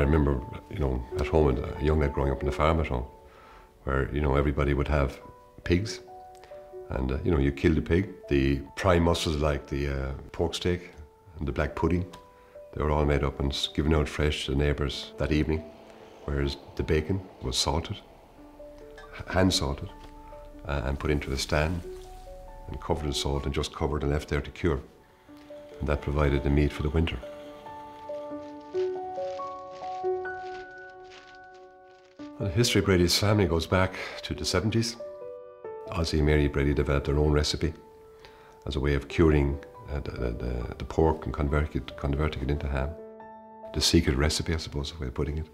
I remember, at home, a young lad growing up on the farm at home, where, everybody would have pigs, and, you kill the pig. The prime mussels like the pork steak and the black pudding, they were all made up and given out fresh to the neighbours that evening, whereas the bacon was salted, hand salted, and put into a stand and covered in salt and just covered and left there to cure. And that provided the meat for the winter. Well, the history of Brady's family goes back to the 70s. Ozzie and Mary Brady developed their own recipe as a way of curing the pork and converting it into ham. The secret recipe, I suppose, is the way of putting it.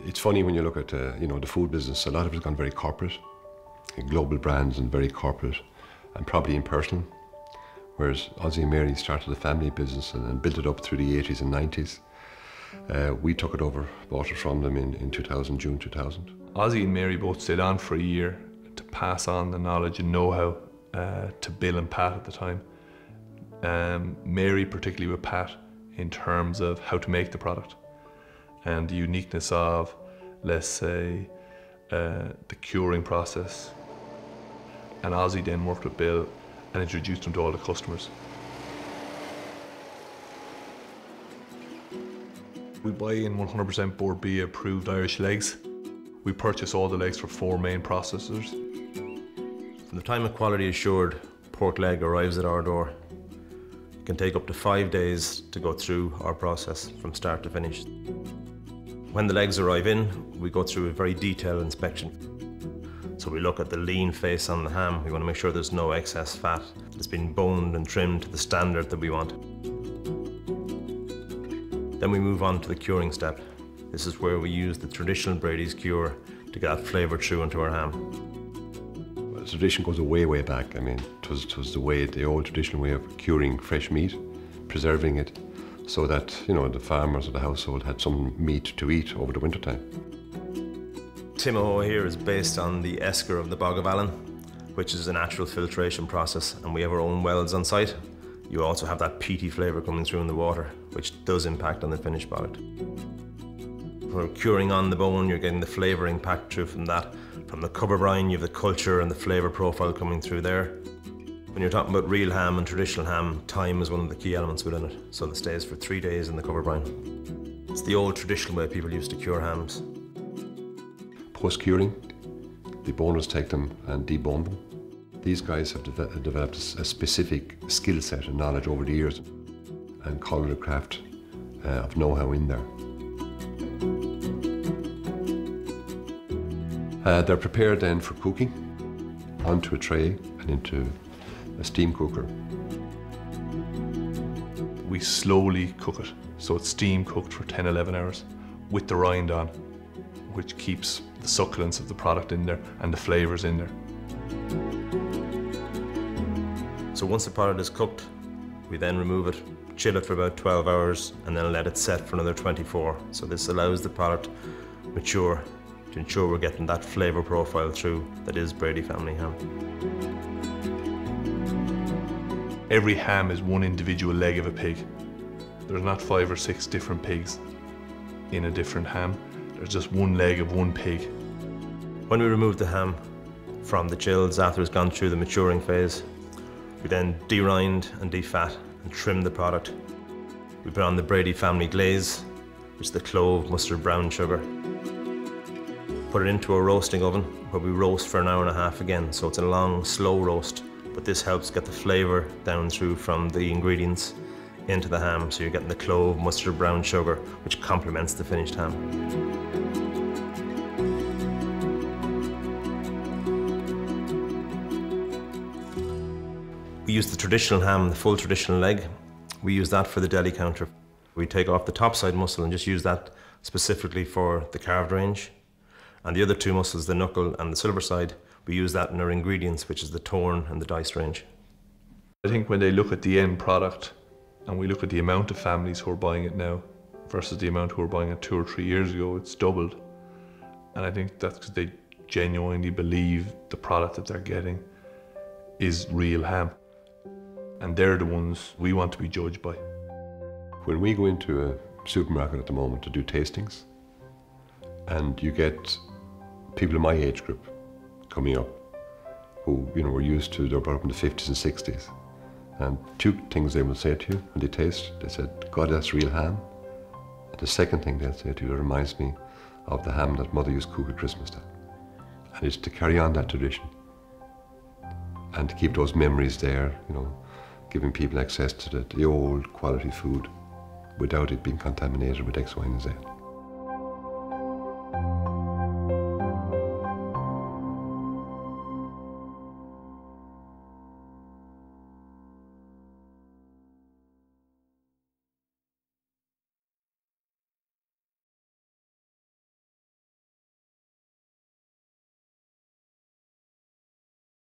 It's funny when you look at the food business, a lot of it has gone very corporate, global brands and very corporate and probably impersonal. Whereas Ozzie and Mary started a family business and built it up through the 80s and 90s. We took it over, bought it from them in 2000, June 2000. Ozzie and Mary both stayed on for a year to pass on the knowledge and know-how to Bill and Pat at the time. Mary particularly with Pat in terms of how to make the product and the uniqueness of, let's say, the curing process. And Ozzie then worked with Bill and introduced him to all the customers. We buy in 100% Bord Bia approved Irish legs. We purchase all the legs for 4 main processors. From the time a quality assured pork leg arrives at our door, it can take up to 5 days to go through our process from start to finish. When the legs arrive in, we go through a very detailed inspection. So we look at the lean face on the ham. We want to make sure there's no excess fat. It's been boned and trimmed to the standard that we want. Then we move on to the curing step. This is where we use the traditional Brady's cure to get that flavour through into our ham. Well, the tradition goes way, way back. I mean, it was the old traditional way of curing fresh meat, preserving it, so that, the farmers of the household had some meat to eat over the wintertime. Timahoe here is based on the esker of the Bog of Allen, which is a natural filtration process, and we have our own wells on site. You also have that peaty flavour coming through in the water, which does impact on the finished product. For curing on the bone, you're getting the flavouring packed through from that. From the cover brine, you have the culture and the flavour profile coming through there. When you're talking about real ham and traditional ham, time is one of the key elements within it. So it stays for 3 days in the cover brine. It's the old traditional way people used to cure hams. Post-curing, the boners take them and debone them. These guys have developed a specific skill set and knowledge over the years and culinary craft of know-how in there. They're prepared then for cooking onto a tray and into a steam cooker. We slowly cook it, so it's steam cooked for 10-11 hours with the rind on, which keeps the succulence of the product in there and the flavours in there. So once the product is cooked, we then remove it, chill it for about 12 hours, and then let it set for another 24. So this allows the product mature to ensure we're getting that flavour profile through that is Brady Family ham. Every ham is one individual leg of a pig. There's not 5 or 6 different pigs in a different ham. There's just one leg of one pig. When we remove the ham from the chills after it's gone through the maturing phase, we then de-rind and de-fat and trim the product. We put on the Brady Family glaze, which is the clove, mustard, brown sugar. Put it into a roasting oven where we roast for an hour and a half again, so it's a long, slow roast, but this helps get the flavour down through from the ingredients into the ham, so you're getting the clove, mustard, brown sugar, which complements the finished ham. We use the traditional ham, the full traditional leg. We use that for the deli counter. We take off the top side muscle and just use that specifically for the carved range. And the other 2 muscles, the knuckle and the silver side, we use that in our ingredients, which is the torn and the diced range. I think when they look at the end product and we look at the amount of families who are buying it now versus the amount who were buying it 2 or 3 years ago, it's doubled. And I think that's because they genuinely believe the product that they're getting is real ham. And they're the ones we want to be judged by. When we go into supermarket at the moment to do tastings, and you get people in my age group coming up who, you know, were used to, they were brought up in the 50s and 60s. And two things they will say to you when they taste, they said, God, that's real ham. And the second thing they'll say to you, it reminds me of the ham that Mother used to cook at Christmas time. And it's to carry on that tradition and to keep those memories there, you know, giving people access to the old quality food without it being contaminated with X, Y, and Z.